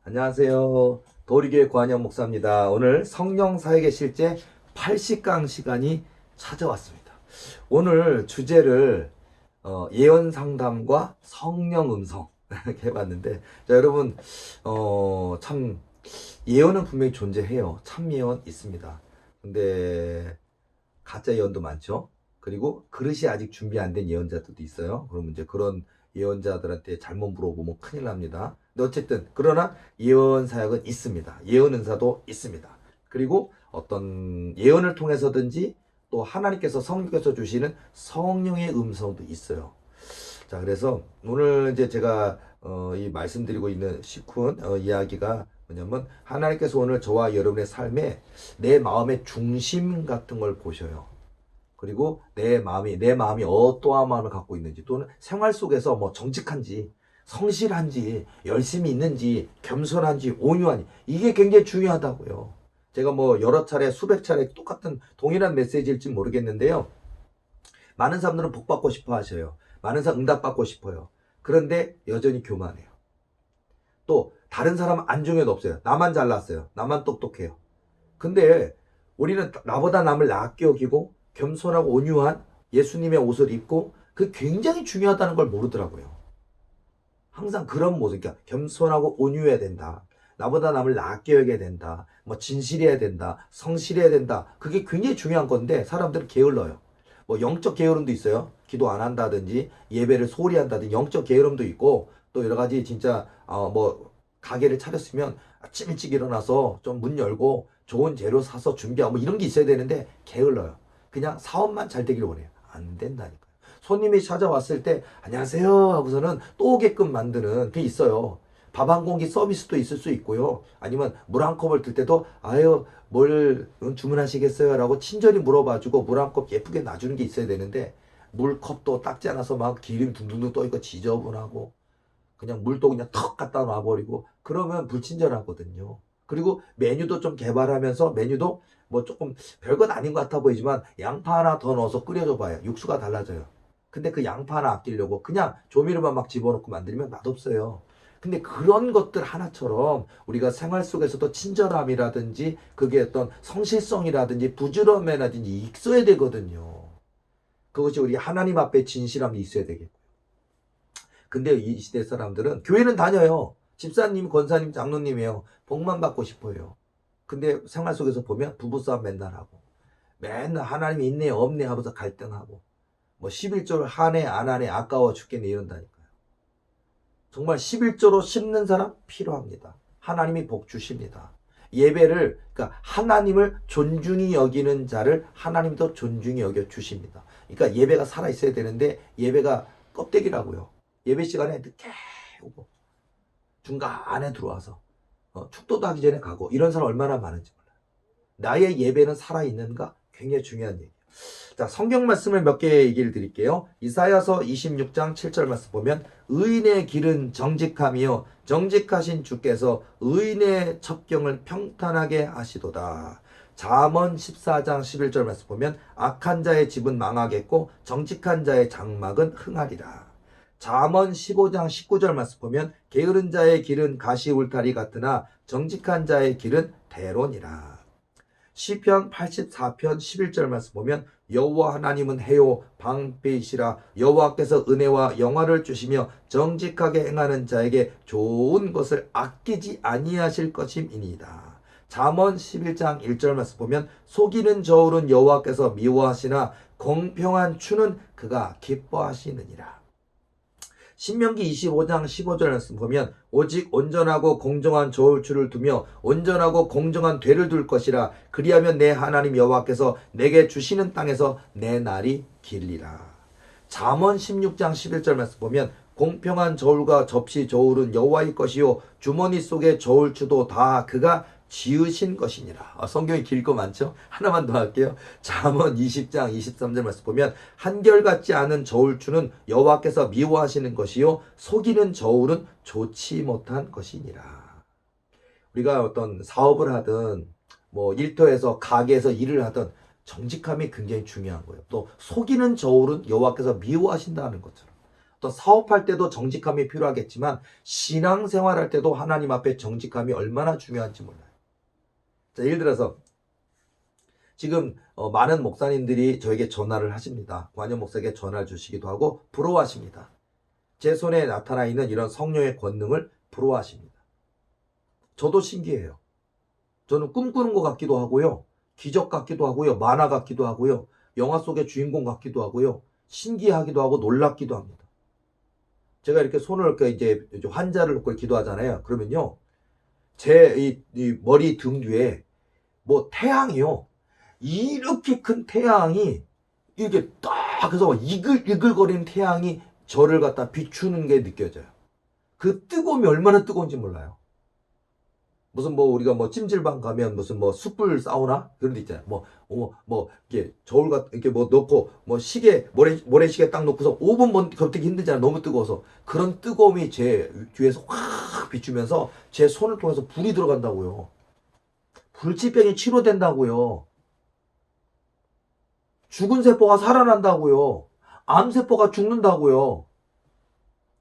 안녕하세요. 도리교회 구한영 목사입니다. 오늘 성령 사역의 실제 80강 시간이 찾아왔습니다. 오늘 주제를 예언 상담과 성령 음성 이렇게 해봤는데, 자, 여러분 참 예언은 분명히 존재해요. 참 예언 있습니다. 근데 가짜 예언도 많죠. 그리고 그릇이 아직 준비 안 된 예언자들도 있어요. 그러면 이제 그런 예언자들한테 잘못 물어보면 큰일 납니다. 근데 어쨌든 그러나 예언 사역은 있습니다. 예언 은사도 있습니다. 그리고 어떤 예언을 통해서든지 또 하나님께서 성령께서 주시는 성령의 음성도 있어요. 자, 그래서 오늘 이제 제가 이 말씀드리고 있는 시쿤 이야기가 뭐냐면, 하나님께서 오늘 저와 여러분의 삶에 내 마음의 중심 같은 걸 보셔요. 그리고 내 마음이 어떠한 마음을 갖고 있는지, 또는 생활 속에서 뭐 정직한지, 성실한지, 열심히 있는지, 겸손한지, 온유한지, 이게 굉장히 중요하다고요. 제가 뭐 여러 차례, 수백 차례 똑같은 동일한 메시지일지 모르겠는데요. 많은 사람들은 복 받고 싶어 하셔요. 많은 사람 응답 받고 싶어요. 그런데 여전히 교만해요. 또 다른 사람 안중에도 없어요. 나만 잘났어요. 나만 똑똑해요. 근데 우리는 나보다 남을 낫게 여기고 겸손하고 온유한 예수님의 옷을 입고, 그 굉장히 중요하다는 걸 모르더라고요. 항상 그런 모습, 그러니까 겸손하고 온유해야 된다. 나보다 남을 낫게 여겨야 된다. 뭐 진실해야 된다. 성실해야 된다. 그게 굉장히 중요한 건데 사람들은 게을러요. 뭐 영적 게으름도 있어요. 기도 안 한다든지 예배를 소홀히 한다든지 영적 게으름도 있고, 또 여러 가지 진짜 뭐 가게를 차렸으면 아침 일찍 일어나서 좀 문 열고 좋은 재료 사서 준비하고 뭐 이런 게 있어야 되는데 게을러요. 그냥 사업만 잘 되길 원해요. 안 된다니까요. 손님이 찾아왔을 때 안녕하세요 하고서는 또 오게끔 만드는 게 있어요. 밥 한 공기 서비스도 있을 수 있고요. 아니면 물 한 컵을 들 때도 아유 뭘 주문하시겠어요? 라고 친절히 물어봐주고 물 한 컵 예쁘게 놔주는 게 있어야 되는데, 물컵도 닦지 않아서 막 기름 둥둥둥 떠있고 지저분하고 그냥 물도 그냥 턱 갖다 놔버리고 그러면 불친절하거든요. 그리고 메뉴도 좀 개발하면서, 메뉴도 뭐 조금 별것 아닌 것 같아 보이지만 양파 하나 더 넣어서 끓여줘 봐요. 육수가 달라져요. 근데 그 양파 하나 아끼려고 그냥 조미료만 막 집어넣고 만들면 맛없어요. 근데 그런 것들 하나처럼 우리가 생활 속에서도 친절함이라든지 그게 어떤 성실성이라든지 부지런함이라든지 있어야 되거든요. 그것이 우리 하나님 앞에 진실함이 있어야 되겠고. 근데 이 시대 사람들은 교회는 다녀요. 집사님, 권사님, 장로님이에요. 복만 받고 싶어요. 근데 생활 속에서 보면 부부싸움 맨날 하고, 맨날 하나님이 있네 없네 하면서 갈등하고, 뭐 11조를 하네 안 하네 아까워 죽겠네 이런다니까요. 정말 11조로 심는 사람 필요합니다. 하나님이 복 주십니다. 예배를, 그러니까 하나님을 존중히 여기는 자를 하나님도 존중히 여겨 주십니다. 그러니까 예배가 살아 있어야 되는데 예배가 껍데기라고요. 예배 시간에 늦게 오고 중간에 들어와서 축도도 하기 전에 가고 이런 사람 얼마나 많은지 몰라요. 나의 예배는 살아있는가? 굉장히 중요한 얘기예요. 자, 성경 말씀을 몇 개 얘기를 드릴게요. 이사야서 26장 7절 말씀 보면, 의인의 길은 정직함이요 정직하신 주께서 의인의 첩경을 평탄하게 하시도다. 잠언 14장 11절 말씀 보면, 악한 자의 집은 망하겠고 정직한 자의 장막은 흥하리라. 잠언 15장 19절 말씀 보면, 게으른 자의 길은 가시 울타리 같으나 정직한 자의 길은 대론이라. 시편 84편 11절 말씀 보면, 여호와 하나님은 해요 방패이시라. 여호와께서 은혜와 영화를 주시며 정직하게 행하는 자에게 좋은 것을 아끼지 아니하실 것임이니이다. 잠언 11장 1절 말씀 보면, 속이는 저울은 여호와께서 미워하시나 공평한 추는 그가 기뻐하시느니라. 신명기 25장 15절 말씀 보면, 오직 온전하고 공정한 저울추를 두며 온전하고 공정한 되를 둘 것이라. 그리하면 내 하나님 여호와께서 내게 주시는 땅에서 내 날이 길리라. 잠언 16장 11절 말씀 보면, 공평한 저울과 접시 저울은 여호와의 것이요 주머니 속의 저울추도 다 그가 지으신 것이니라. 성경이 길 거 많죠? 하나만 더 할게요. 잠언 20장 23절 말씀 보면, 한결같지 않은 저울추는 여호와께서 미워하시는 것이요 속이는 저울은 좋지 못한 것이니라. 우리가 어떤 사업을 하든 뭐 일터에서 가게에서 일을 하든 정직함이 굉장히 중요한 거예요. 또 속이는 저울은 여호와께서 미워하신다는 것처럼 또 사업할 때도 정직함이 필요하겠지만 신앙생활할 때도 하나님 앞에 정직함이 얼마나 중요한지 몰라요. 자, 예를 들어서 지금 많은 목사님들이 저에게 전화를 하십니다. 관현 목사에게 전화를 주시기도 하고 부러워하십니다. 제 손에 나타나 있는 이런 성령의 권능을 부러워하십니다. 저도 신기해요. 저는 꿈꾸는 것 같기도 하고요. 기적 같기도 하고요. 만화 같기도 하고요. 영화 속의 주인공 같기도 하고요. 신기하기도 하고 놀랍기도 합니다. 제가 이렇게 손을 이렇게 이제 환자를 놓고 기도하잖아요. 그러면요. 제 이 머리 등 뒤에 뭐 태양이요. 이렇게 큰 태양이 이게 딱 그래서 이글이글거리는 태양이 저를 갖다 비추는 게 느껴져요. 그 뜨거움이 얼마나 뜨거운지 몰라요. 무슨 뭐 우리가 뭐 찜질방 가면 무슨 뭐 숯불 사우나 그런 데 있잖아요. 뭐 이렇게 저울 같 이렇게 뭐 넣고 뭐 시계 모래시계 딱 놓고서 5분 버티기 힘들잖아요. 너무 뜨거워서 그런 뜨거움이 제 뒤에서 확 비추면서 제 손을 통해서 불이 들어간다고요. 불치병이 치료된다고요. 죽은 세포가 살아난다고요. 암세포가 죽는다고요.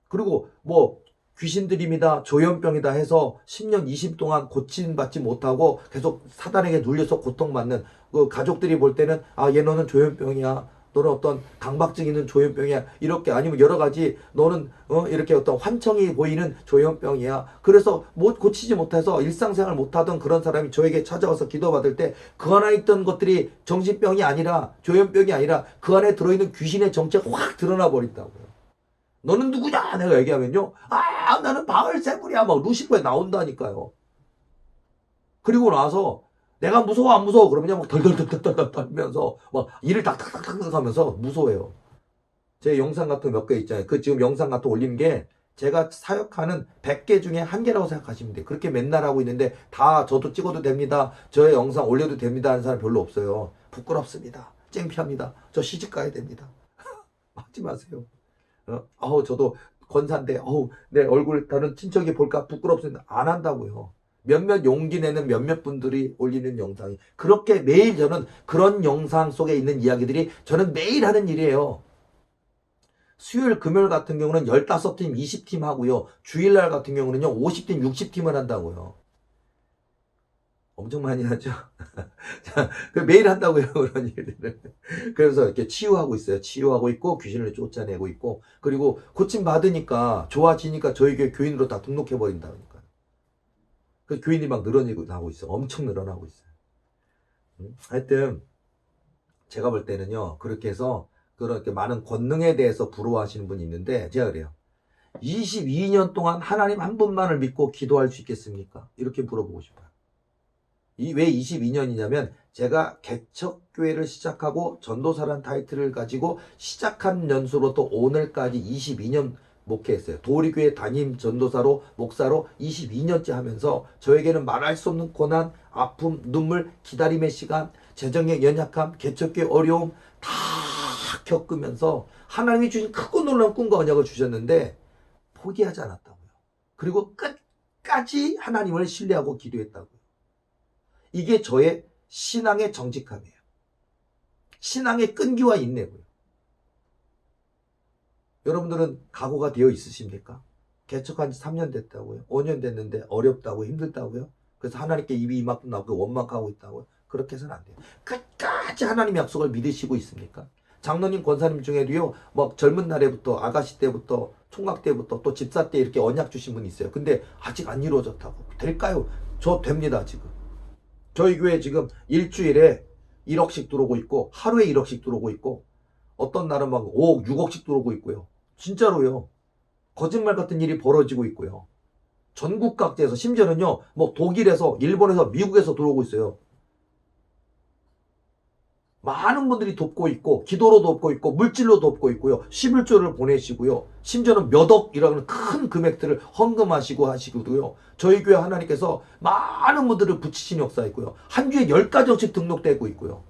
그리고 뭐 귀신들입니다. 조현병이다 해서 10년, 20 동안 고침받지 못하고 계속 사단에게 눌려서 고통받는 그 가족들이 볼 때는 아, 얘 너는 조현병이야. 너는 어떤 강박증 있는 조현병이야. 이렇게 아니면 여러 가지 너는 이렇게 어떤 환청이 보이는 조현병이야. 그래서 고치지 못해서 일상생활 못하던 그런 사람이 저에게 찾아와서 기도받을 때 그 안에 있던 것들이 정신병이 아니라 조현병이 아니라 그 안에 들어있는 귀신의 정체가 확 드러나 버린다고요. 너는 누구냐? 내가 얘기하면요. 아, 나는 바알세불이야. 막 루시퍼에 나온다니까요. 그리고 나서 내가 무서워 안 무서워 그러면 막 덜덜덜덜덜 떨면서 막 이를 닥닥닥닥 하면서 무서워해요. 제 영상 같은 거 몇 개 있잖아요. 그 지금 영상 같은 거 올린 게 제가 사역하는 100개 중에 한 개라고 생각하시면 돼요. 그렇게 맨날 하고 있는데 다 저도 찍어도 됩니다. 저의 영상 올려도 됩니다 하는 사람 별로 없어요. 부끄럽습니다. 창피합니다. 저 시집 가야 됩니다. 하지 마세요. 저도 권사인데, 내 얼굴 다른 친척이 볼까 부끄럽습니다. 안 한다고요. 몇몇 용기 내는 몇몇 분들이 올리는 영상이. 그렇게 매일 저는 그런 영상 속에 있는 이야기들이 저는 매일 하는 일이에요. 수요일, 금요일 같은 경우는 15팀, 20팀 하고요. 주일날 같은 경우는요, 50팀, 60팀을 한다고요. 엄청 많이 하죠. 자, 매일 한다고요, 그런 일들을. 그래서 이렇게 치유하고 있어요. 치유하고 있고, 귀신을 쫓아내고 있고, 그리고 고침 받으니까, 좋아지니까 저희 교회 교인으로 다 등록해버린다니까요. 그 교인이 막 늘어나고 있어요. 엄청 늘어나고 있어요. 하여튼, 제가 볼 때는요, 그렇게 해서, 그렇게 많은 권능에 대해서 부러워하시는 분이 있는데, 제가 그래요. 22년 동안 하나님 한 분만을 믿고 기도할 수 있겠습니까? 이렇게 물어보고 싶어요. 왜 22년이냐면 제가 개척교회를 시작하고 전도사란 타이틀을 가지고 시작한 연수로부터 오늘까지 22년 목회했어요. 도리교회 담임 전도사로 목사로 22년째 하면서 저에게는 말할 수 없는 고난, 아픔, 눈물, 기다림의 시간, 재정의 연약함, 개척교회 어려움 다 겪으면서 하나님이 주신 크고 놀라운 꿈과 언약을 주셨는데 포기하지 않았다고요. 그리고 끝까지 하나님을 신뢰하고 기도했다고요. 이게 저의 신앙의 정직함이에요. 신앙의 끈기와 인내고요. 여러분들은 각오가 되어 있으십니까? 개척한 지 3년 됐다고요? 5년 됐는데 어렵다고 힘들다고요? 그래서 하나님께 입이 이만큼 나오고 원망하고 있다고요? 그렇게 해서는 안 돼요. 끝까지 하나님의 약속을 믿으시고 있습니까? 장로님, 권사님 중에도요, 뭐 젊은 날에부터 아가씨 때부터 총각 때부터 또 집사 때 이렇게 언약 주신 분이 있어요. 근데 아직 안 이루어졌다고. 될까요? 저 됩니다, 지금. 저희 교회 지금 일주일에 1억씩 들어오고 있고 하루에 1억씩 들어오고 있고 어떤 날은 막 5억, 6억씩 들어오고 있고요. 진짜로요. 거짓말 같은 일이 벌어지고 있고요. 전국 각지에서 심지어는요. 뭐 독일에서, 일본에서, 미국에서 들어오고 있어요. 많은 분들이 돕고 있고 기도로 돕고 있고 물질로 돕고 있고요. 11조를 보내시고요. 심지어는 몇 억이라는 큰 금액들을 헌금하시고 하시고요. 저희 교회 하나님께서 많은 분들을 붙이신 역사 있고요. 한 주에 10가정씩 등록되고 있고요.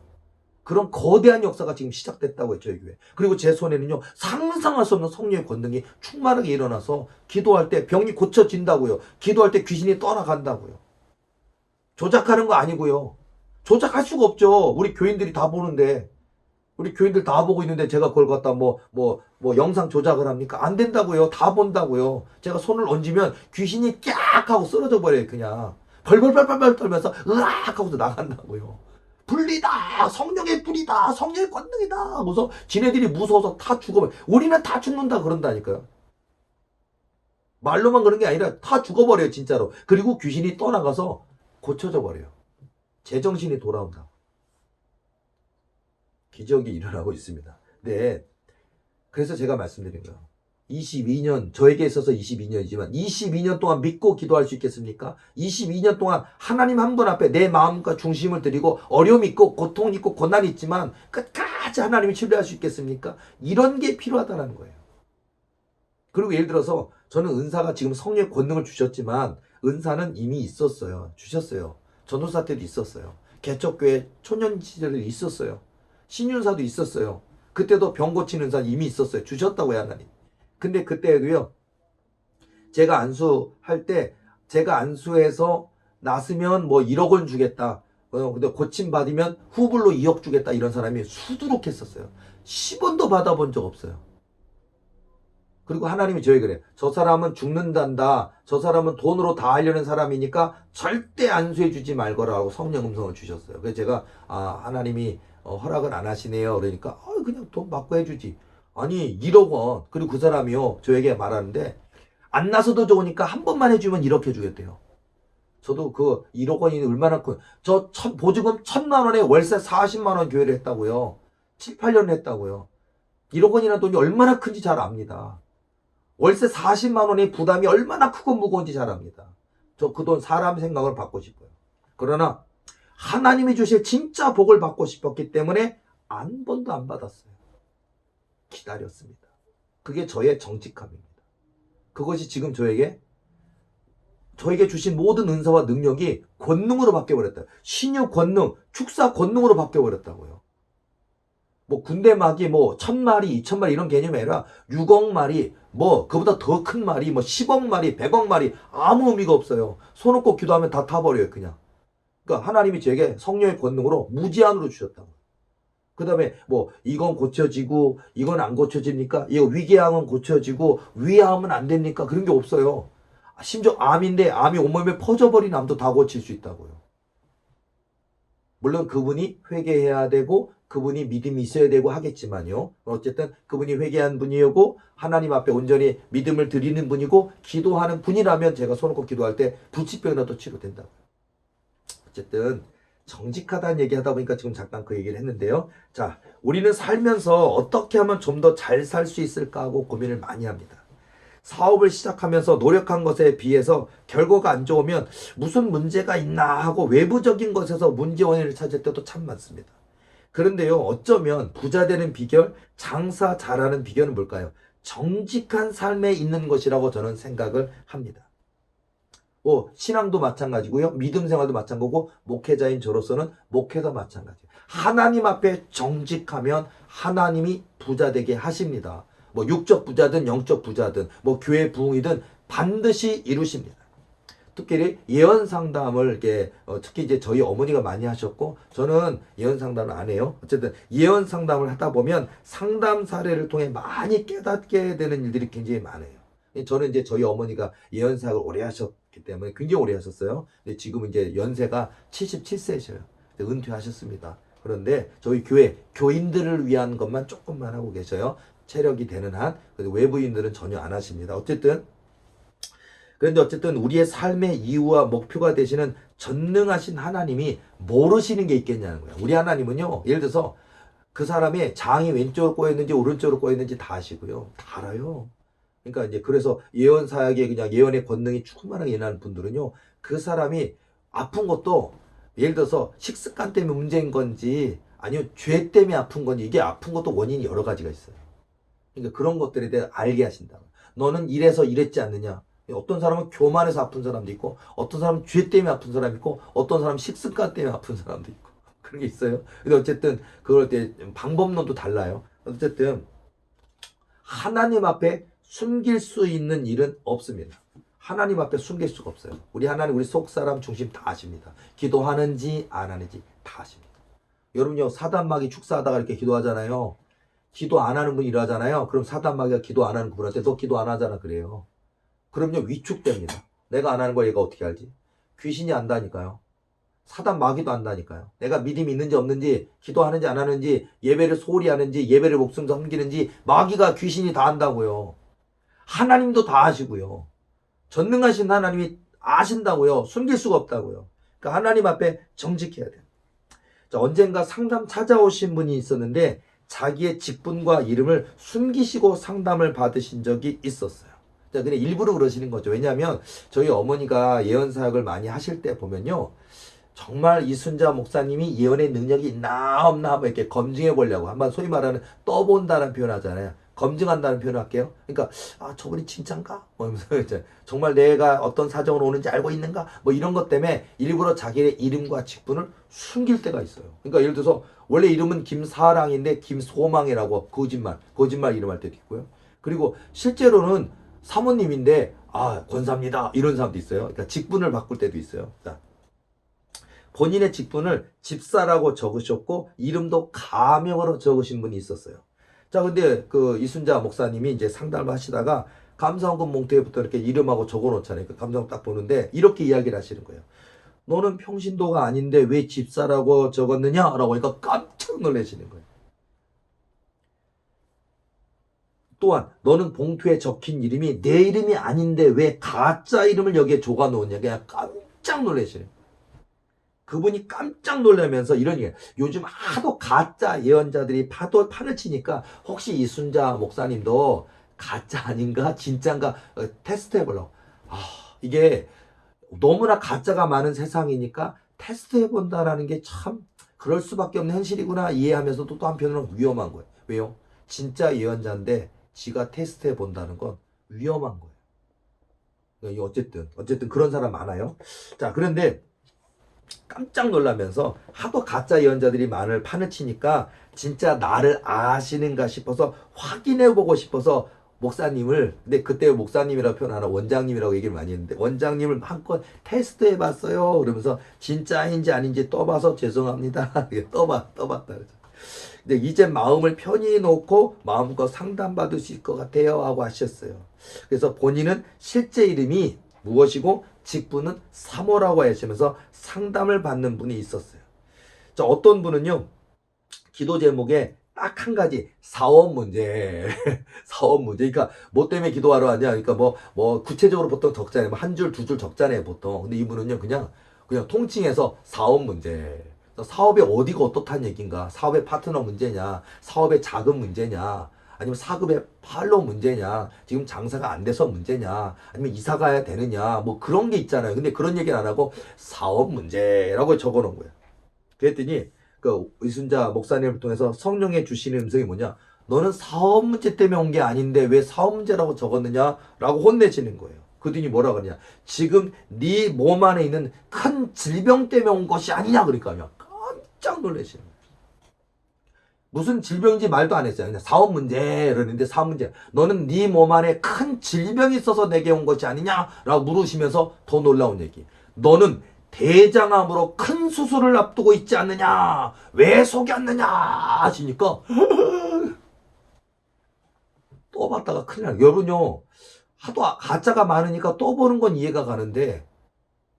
그런 거대한 역사가 지금 시작됐다고요. 저희 교회. 그리고 제 손에는요. 상상할 수 없는 성령의 권능이 충만하게 일어나서 기도할 때 병이 고쳐진다고요. 기도할 때 귀신이 떠나간다고요. 조작하는 거 아니고요. 조작할 수가 없죠. 우리 교인들이 다 보는데. 우리 교인들 다 보고 있는데 제가 그걸 갖다 영상 조작을 합니까? 안 된다고요. 다 본다고요. 제가 손을 얹으면 귀신이 깍 하고 쓰러져 버려요. 그냥. 벌벌벌벌 떨면서 으악 하고서 나간다고요. 불리다. 성령의 불이다. 성령의 권능이다. 하고서 지네들이 무서워서 다 죽어버려. 우리는 다 죽는다 그런다니까요. 말로만 그런 게 아니라 다 죽어버려요. 진짜로. 그리고 귀신이 떠나가서 고쳐져 버려요. 제정신이 돌아온다. 기적이 일어나고 있습니다. 네. 그래서 제가 말씀드린 거예요. 22년, 저에게 있어서 22년이지만 22년 동안 믿고 기도할 수 있겠습니까? 22년 동안 하나님 한 분 앞에 내 마음과 중심을 드리고 어려움이 있고 고통이 있고 고난이 있지만 끝까지 하나님을 신뢰할 수 있겠습니까? 이런 게 필요하다는 거예요. 그리고 예를 들어서 저는 은사가 지금 성령의 권능을 주셨지만 은사는 이미 있었어요. 주셨어요. 전도사 때도 있었어요. 개척교회 초년 시절에도 있었어요. 신윤사도 있었어요. 그때도 병 고치는 은사 이미 있었어요. 주셨다고요, 하나님. 근데 그때도요, 제가 안수할 때, 제가 안수해서 났으면 뭐 1억 원 주겠다. 근데 고침 받으면 후불로 2억 주겠다. 이런 사람이 수두룩했었어요. 10원도 받아본 적 없어요. 그리고 하나님이 저에게 그래요. 저 사람은 죽는단다. 저 사람은 돈으로 다 하려는 사람이니까 절대 안수해 주지 말거라 하고 성령 음성을 주셨어요. 그래서 제가 하나님이 허락을 안 하시네요. 그러니까 그냥 돈 받고 해주지. 아니 1억 원. 그리고 그 사람이요. 저에게 말하는데 안 나서도 좋으니까 한 번만 해주면 1억 해주겠대요. 저도 그 1억 원이 얼마나 큰, 보증금 1,000만 원에 월세 40만 원 교회를 했다고요. 7, 8년 했다고요. 1억 원이라는 돈이 얼마나 큰지 잘 압니다. 월세 40만 원의 부담이 얼마나 크고 무거운지 잘 압니다. 저 그 돈 사람 생각을 받고 싶어요. 그러나 하나님이 주실 진짜 복을 받고 싶었기 때문에 한 번도 안 받았어요. 기다렸습니다. 그게 저의 정직함입니다. 그것이 지금 저에게 주신 모든 은사와 능력이 권능으로 바뀌어버렸다. 신유 권능, 축사 권능으로 바뀌어버렸다고요. 뭐 군대 막이 뭐 1,000마리, 2,000마리 이런 개념이 아니라 6억 마리, 뭐 그보다 더 큰 마리, 뭐 10억 마리, 100억 마리 아무 의미가 없어요. 손 얹고 기도하면 다 타버려요, 그냥. 그러니까 하나님이 제게 성령의 권능으로 무제한으로 주셨다고. 그 다음에 뭐 이건 고쳐지고 이건 안 고쳐집니까? 이거 위궤양은 고쳐지고 위암은 안 됩니까? 그런 게 없어요. 심지어 암인데 암이 온몸에 퍼져버린 암도 다 고칠 수 있다고요. 물론 그분이 회개해야 되고 그분이 믿음이 있어야 되고 하겠지만요. 어쨌든 그분이 회개한 분이고 하나님 앞에 온전히 믿음을 드리는 분이고 기도하는 분이라면 제가 손 얹고 기도할 때 불치병이라도 치료된다고요. 어쨌든 정직하다는 얘기하다 보니까 지금 잠깐 그 얘기를 했는데요. 자, 우리는 살면서 어떻게 하면 좀 더 잘 살 수 있을까 하고 고민을 많이 합니다. 사업을 시작하면서 노력한 것에 비해서 결과가 안 좋으면 무슨 문제가 있나 하고 외부적인 것에서 문제 원인을 찾을 때도 참 많습니다. 그런데요, 어쩌면 부자 되는 비결, 장사 잘하는 비결은 뭘까요? 정직한 삶에 있는 것이라고 저는 생각을 합니다. 신앙도 마찬가지고요. 믿음 생활도 마찬가지고 목회자인 저로서는 목회도 마찬가지예요. 하나님 앞에 정직하면 하나님이 부자 되게 하십니다. 뭐 육적 부자든 영적 부자든 뭐 교회 부흥이든 반드시 이루십니다. 특히 예언 상담을 이렇게 특히 이제 저희 어머니가 많이 하셨고 저는 예언 상담을 안 해요. 어쨌든 예언 상담을 하다 보면 상담 사례를 통해 많이 깨닫게 되는 일들이 굉장히 많아요. 저는 이제 저희 어머니가 예언 사역을 오래 하셨기 때문에 굉장히 오래 하셨어요. 근데 지금 이제 연세가 77세셔요. 은퇴하셨습니다. 그런데 저희 교회 교인들을 위한 것만 조금만 하고 계셔요. 체력이 되는 한. 외부인들은 전혀 안 하십니다. 그런데 어쨌든 우리의 삶의 이유와 목표가 되시는 전능하신 하나님이 모르시는 게 있겠냐는 거예요. 우리 하나님은요, 예를 들어서 그 사람의 장이 왼쪽으로 꼬였는지 오른쪽으로 꼬였는지 다 아시고요. 다 알아요. 그러니까 이제 그래서 예언 사역에 그냥 예언의 권능이 충만하게 일어나는 분들은요, 그 사람이 아픈 것도 예를 들어서 식습관 때문에 문제인 건지 아니면 죄 때문에 아픈 건지 이게 아픈 것도 원인이 여러 가지가 있어요. 그러니까 그런 것들에 대해 알게 하신다. 너는 이래서 이랬지 않느냐. 어떤 사람은 교만해서 아픈 사람도 있고 어떤 사람은 죄 때문에 아픈 사람이 있고 어떤 사람은 식습관 때문에 아픈 사람도 있고 그런 게 있어요. 근데 어쨌든 그럴 때 방법론도 달라요. 어쨌든 하나님 앞에 숨길 수 있는 일은 없습니다. 하나님 앞에 숨길 수가 없어요. 우리 하나님 우리 속 사람 중심 다 아십니다. 기도하는지 안 하는지 다 아십니다. 여러분요, 사단마귀 축사하다가 이렇게 기도하잖아요. 기도 안 하는 분 일하잖아요. 그럼 사단마귀가 기도 안 하는 분한테 너 기도 안 하잖아 그래요. 그럼요, 위축됩니다. 내가 안 하는 걸 얘가 어떻게 알지? 귀신이 안다니까요. 사단마귀도 안다니까요. 내가 믿음이 있는지 없는지, 기도하는지 안 하는지, 예배를 소홀히 하는지, 예배를 목숨 섬기는지 마귀가 귀신이 다 안다고요. 하나님도 다 아시고요. 전능하신 하나님이 아신다고요. 숨길 수가 없다고요. 그러니까 하나님 앞에 정직해야 돼요. 자, 언젠가 상담 찾아오신 분이 있었는데 자기의 직분과 이름을 숨기시고 상담을 받으신 적이 있었어요. 자, 근데 일부러 그러시는 거죠. 왜냐하면 저희 어머니가 예언 사역을 많이 하실 때 보면요, 정말 이순자 목사님이 예언의 능력이 있나 없나 한번 이렇게 검증해 보려고, 한번 소위 말하는 떠본다는 표현 하잖아요. 검증한다는 표현을 할게요. 그러니까 저분이 진짠가? 뭐 이러면서 이제 정말 내가 어떤 사정으로 오는지 알고 있는가? 뭐 이런 것 때문에 일부러 자기의 이름과 직분을 숨길 때가 있어요. 그러니까 예를 들어서 원래 이름은 김사랑인데 김소망이라고 거짓말 이름할 때도 있고요. 그리고 실제로는 사모님인데 권사입니다 이런 사람도 있어요. 그러니까 직분을 바꿀 때도 있어요. 자, 본인의 직분을 집사라고 적으셨고 이름도 가명으로 적으신 분이 있었어요. 자, 근데 그 이순자 목사님이 이제 상담을 하시다가 감사원금 몽투에부터 이렇게 이름하고 적어 놓잖아요. 그 감사원 딱 보는데 이렇게 이야기를 하시는 거예요. 너는 평신도가 아닌데 왜 집사라고 적었느냐? 라고 하니까 깜짝 놀라시는 거예요. 또한 너는 봉투에 적힌 이름이 내 이름이 아닌데 왜 가짜 이름을 여기에 적어 놓느냐? 그냥 깜짝 놀라시는 거예요. 그분이 깜짝 놀라면서 이런 얘기예요. 요즘 하도 가짜 예언자들이 판을 치니까 혹시 이순자 목사님도 가짜 아닌가 진짜인가 테스트 해보려고. 이게 너무나 가짜가 많은 세상이니까 테스트 해본다라는 게 참 그럴 수밖에 없는 현실이구나 이해하면서도 또 한편으로는 위험한 거예요. 왜요? 진짜 예언자인데 지가 테스트 해본다는 건 위험한 거예요. 어쨌든 그런 사람 많아요. 자, 그런데 깜짝 놀라면서 하도 가짜 예언자들이 판을 치니까 진짜 나를 아시는가 싶어서 확인해보고 싶어서 목사님을, 근데 그때 목사님이라고 표현 안 하고 원장님이라고 얘기를 많이 했는데 원장님을 한껏 테스트해봤어요. 그러면서 진짜인지 아닌지 떠봐서 죄송합니다. 떠봤다 그러죠. 근데 이제 마음을 편히 놓고 마음껏 상담받으실 것 같아요 하고 하셨어요. 그래서 본인은 실제 이름이 무엇이고 직분은 사모라고 하시면서 상담을 받는 분이 있었어요. 자, 어떤 분은요, 기도 제목에 딱 한 가지, 사업 문제. 사업 문제. 그러니까 뭐 때문에 기도하러 왔냐? 그러니까 뭐 구체적으로 보통 적잖아요. 뭐 한 줄, 두 줄 적잖아요, 보통. 근데 이분은요, 그냥 통칭해서 사업 문제. 사업이 어디가 어떻다는 얘기인가? 사업의 파트너 문제냐? 사업의 자금 문제냐? 아니면 사급의 팔로 문제냐? 지금 장사가 안 돼서 문제냐? 아니면 이사 가야 되느냐? 뭐 그런 게 있잖아요. 근데 그런 얘기는 안 하고 사업 문제라고 적어 놓은 거예요. 그랬더니 그 이순자 목사님을 통해서 성령의 주시는 음성이 뭐냐? 너는 사업 문제 때문에 온 게 아닌데 왜 사업 문제라고 적었느냐? 라고 혼내시는 거예요. 그랬더니 뭐라 그러냐? 지금 네 몸 안에 있는 큰 질병 때문에 온 것이 아니냐? 그러니까요. 깜짝 놀라시는 거예요. 무슨 질병인지 말도 안 했어요. 그냥 사업 문제 이러는데 사업 문제. 너는 네 몸 안에 큰 질병이 있어서 내게 온 것이 아니냐라고 물으시면서 더 놀라운 얘기. 너는 대장암으로 큰 수술을 앞두고 있지 않느냐? 왜 속였느냐? 하시니까 또 봤다가 큰일 나요. 여러분요. 하도 가짜가 많으니까 또 보는 건 이해가 가는데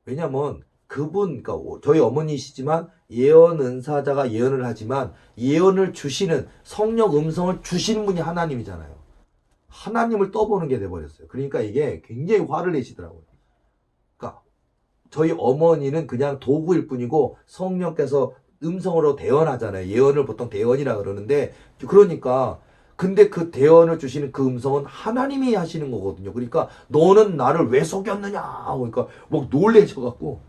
왜냐면 그러니까 저희 어머니시지만 예언 은사자가 예언을 하지만 예언을 주시는 성령 음성을 주시는 분이 하나님이잖아요. 하나님을 떠보는 게 돼버렸어요. 그러니까 이게 굉장히 화를 내시더라고요. 그러니까 저희 어머니는 그냥 도구일 뿐이고 성령께서 음성으로 대언하잖아요. 예언을 보통 대언이라 그러는데 그러니까 근데 그 대언을 주시는 그 음성은 하나님이 하시는 거거든요. 그러니까 너는 나를 왜 속였느냐? 그러니까 막 놀래셔갖고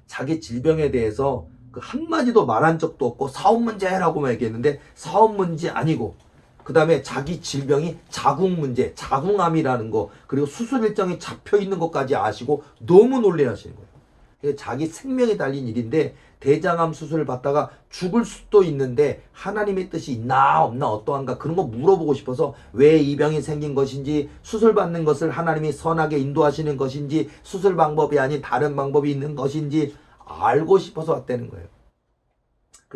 자기 질병에 대해서 그 한마디도 말한 적도 없고 사업 문제라고만 얘기했는데 사업 문제 아니고 그 다음에 자기 질병이 자궁 문제, 자궁암이라는 거 그리고 수술 일정이 잡혀 있는 것까지 아시고 너무 놀래하시는 거예요. 자기 생명이 달린 일인데 대장암 수술을 받다가 죽을 수도 있는데 하나님의 뜻이 있나 없나 어떠한가 그런 거 물어보고 싶어서 왜 이 병이 생긴 것인지 수술 받는 것을 하나님이 선하게 인도하시는 것인지 수술 방법이 아닌 다른 방법이 있는 것인지 알고 싶어서 왔다는 거예요.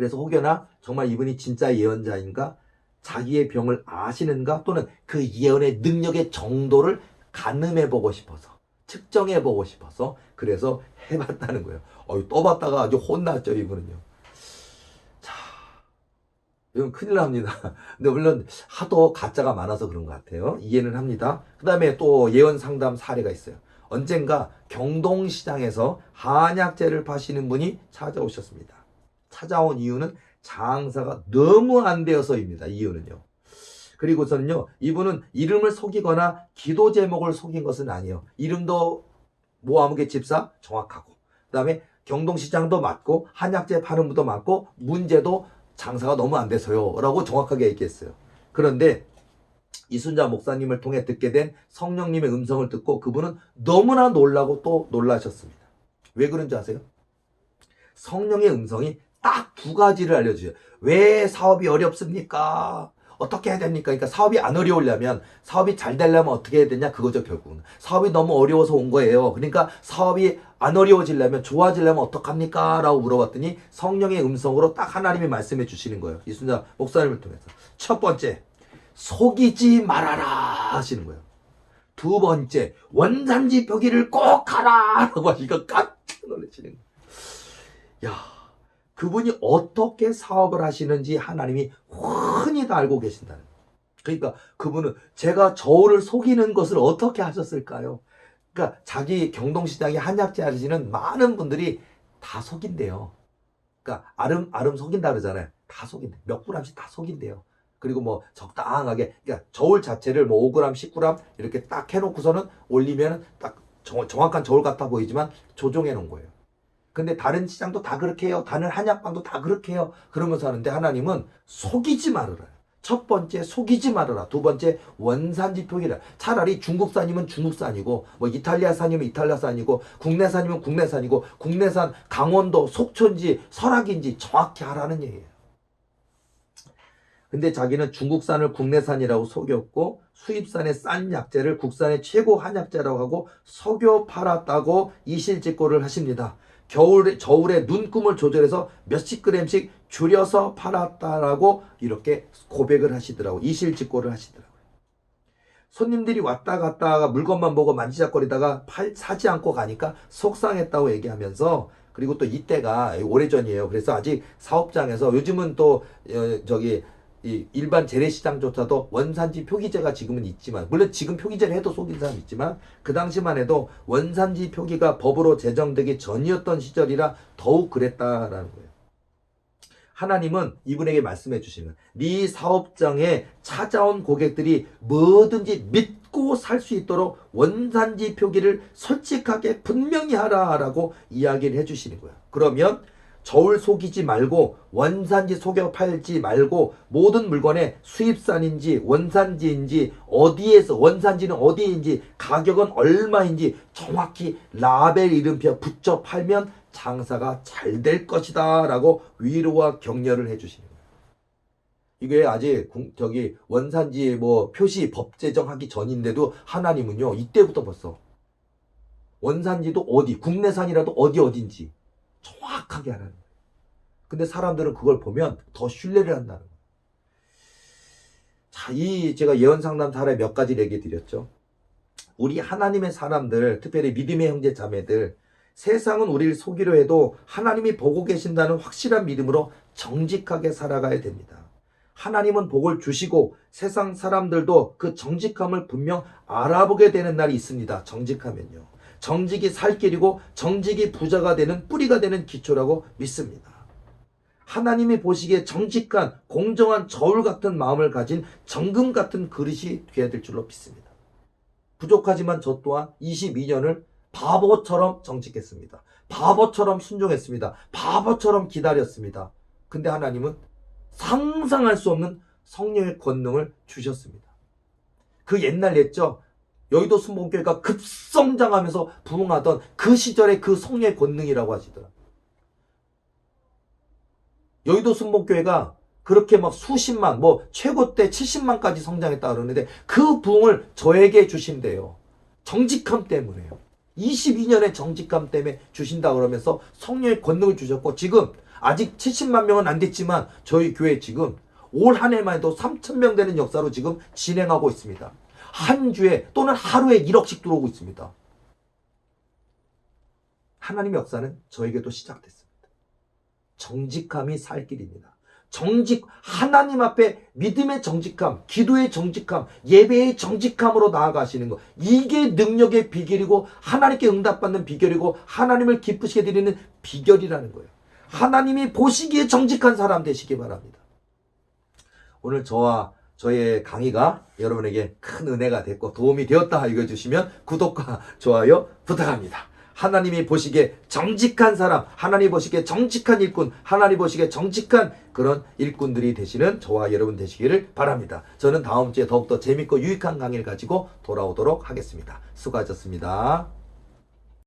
그래서 혹여나 정말 이분이 진짜 예언자인가, 자기의 병을 아시는가, 또는 그 예언의 능력의 정도를 가늠해보고 싶어서, 측정해보고 싶어서 그래서 해봤다는 거예요. 떠봤다가 아주 혼났죠, 이분은요. 자, 이건 큰일 납니다. 근데 물론 하도 가짜가 많아서 그런 것 같아요. 이해는 합니다. 그 다음에 또 예언 상담 사례가 있어요. 언젠가 경동시장에서 한약재를 파시는 분이 찾아오셨습니다. 찾아온 이유는 장사가 너무 안 되어서입니다. 이유는요. 그리고서는요, 이분은 이름을 속이거나 기도 제목을 속인 것은 아니에요. 이름도 모아무개 집사 정확하고, 그 다음에 경동시장도 맞고, 한약재 파는 분도 맞고, 문제도 장사가 너무 안 돼서요 라고 정확하게 얘기했어요. 그런데 이순자 목사님을 통해 듣게 된 성령님의 음성을 듣고 그분은 너무나 놀라고 또 놀라셨습니다. 왜 그런지 아세요? 성령의 음성이 딱 두 가지를 알려주세요. 왜 사업이 어렵습니까? 어떻게 해야 됩니까? 그러니까 사업이 안 어려우려면, 사업이 잘 되려면 어떻게 해야 되냐? 그거죠, 결국은. 사업이 너무 어려워서 온 거예요. 그러니까 사업이 안 어려워지려면, 좋아지려면 어떡합니까? 라고 물어봤더니 성령의 음성으로 딱 하나님이 말씀해 주시는 거예요. 이순자 목사님을 통해서. 첫 번째, 속이지 말아라 하시는 거예요. 두 번째, 원산지 표기를 꼭 하라 라고 하시니까 깜짝 놀라시는 거예요. 야, 그분이 어떻게 사업을 하시는지 하나님이 훤히 다 알고 계신다는 거예요. 그러니까 그분은 제가 저를 속이는 것을 어떻게 하셨을까요? 그러니까 자기 경동시장에 한약재 하시는 많은 분들이 다 속인대요. 그러니까 아름 속인다 그러잖아요. 다 속인대. 몇 g씩 다 속인대요. 그리고 뭐 적당하게, 그러니까 저울 자체를 뭐 5g, 10g 이렇게 딱 해놓고서는 올리면 딱 정확한 저울 같아 보이지만 조종해 놓은 거예요. 근데 다른 시장도 다 그렇게 해요. 다른 한약방도 다 그렇게 해요. 그러면서 하는데 하나님은 속이지 말아라. 첫 번째, 속이지 말아라. 두 번째, 원산지 표기라. 차라리 중국산이면 중국산이고, 뭐 이탈리아산이면 이탈리아산이고, 국내산이면 국내산이고, 국내산 강원도 속초인지 설악인지 정확히 하라는 얘기예요. 근데 자기는 중국산을 국내산이라고 속였고, 수입산의 싼 약재를 국산의 최고 한약재라고 하고 속여 팔았다고 이실직고를 하십니다. 저울에 눈금을 조절해서 몇십 g씩 줄여서 팔았다라고 이렇게 고백을 하시더라고요. 이실직고를 하시더라고요. 손님들이 왔다 갔다가 물건만 보고 만지작거리다가 사지 않고 가니까 속상했다고 얘기하면서, 그리고 또 이때가 오래전이에요. 그래서 아직 사업장에서, 요즘은 또 이 일반 재래시장조차도 원산지 표기제가 지금은 있지만, 물론 지금 표기제를 해도 속인 사람 있지만, 그 당시만 해도 원산지 표기가 법으로 제정되기 전이었던 시절이라 더욱 그랬다라는 거예요. 하나님은 이분에게 말씀해 주시는, 네 사업장에 찾아온 고객들이 뭐든지 믿고 살 수 있도록 원산지 표기를 솔직하게 분명히 하라라고 이야기를 해 주시는 거예요. 그러면 저울 속이지 말고, 원산지 속여 팔지 말고, 모든 물건에 수입산인지 원산지인지, 어디에서 원산지는 어디인지, 가격은 얼마인지 정확히 라벨 이름표 붙여 팔면 장사가 잘 될 것이다 라고 위로와 격려를 해주시는 거예요. 이게 아직 원산지 뭐 표시 법 제정하기 전인데도 하나님은요, 이때부터 벌써 원산지도 어디, 국내산이라도 어딘지 정확하게 하라는 거예요. 근데 사람들은 그걸 보면 더 신뢰를 한다는 거예요. 자, 제가 예언 상담 사례 몇 가지 얘기 드렸죠. 우리 하나님의 사람들, 특별히 믿음의 형제 자매들, 세상은 우리를 속이려 해도 하나님이 보고 계신다는 확실한 믿음으로 정직하게 살아가야 됩니다. 하나님은 복을 주시고 세상 사람들도 그 정직함을 분명 알아보게 되는 날이 있습니다. 정직하면요. 정직이 살 길이고 정직이 부자가 되는 뿌리가 되는 기초라고 믿습니다. 하나님이 보시기에 정직한 공정한 저울 같은 마음을 가진 정금 같은 그릇이 되어야 될 줄로 믿습니다. 부족하지만 저 또한 22년을 바보처럼 정직했습니다. 바보처럼 순종했습니다. 바보처럼 기다렸습니다. 근데 하나님은 상상할 수 없는 성령의 권능을 주셨습니다. 그 옛날 옛죠. 여의도 순복음교회가 급성장하면서 부흥하던 그 시절의 그 성령의 권능이라고 하시더라고요. 여의도 순복음교회가 그렇게 막 수십만, 뭐 최고 때 70만까지 성장했다 그러는데 그 부흥을 저에게 주신대요. 정직함 때문에요. 22년의 정직함 때문에 주신다 그러면서 성령의 권능을 주셨고, 지금 아직 70만 명은 안 됐지만 저희 교회 지금 올 한 해만 해도 3,000명 되는 역사로 지금 진행하고 있습니다. 한 주에 또는 하루에 1억씩 들어오고 있습니다. 하나님의 역사는 저에게도 시작됐습니다. 정직함이 살 길입니다. 하나님 앞에 믿음의 정직함, 기도의 정직함, 예배의 정직함으로 나아가시는 것. 이게 능력의 비결이고 하나님께 응답받는 비결이고 하나님을 기쁘시게 드리는 비결이라는 거예요. 하나님이 보시기에 정직한 사람 되시기 바랍니다. 오늘 저와 저의 강의가 여러분에게 큰 은혜가 됐고 도움이 되었다 읽어주시면 구독과 좋아요 부탁합니다. 하나님이 보시기에 정직한 사람, 하나님 보시기에 정직한 일꾼, 하나님 보시기에 정직한 그런 일꾼들이 되시는 저와 여러분 되시기를 바랍니다. 저는 다음 주에 더욱더 재밌고 유익한 강의를 가지고 돌아오도록 하겠습니다. 수고하셨습니다.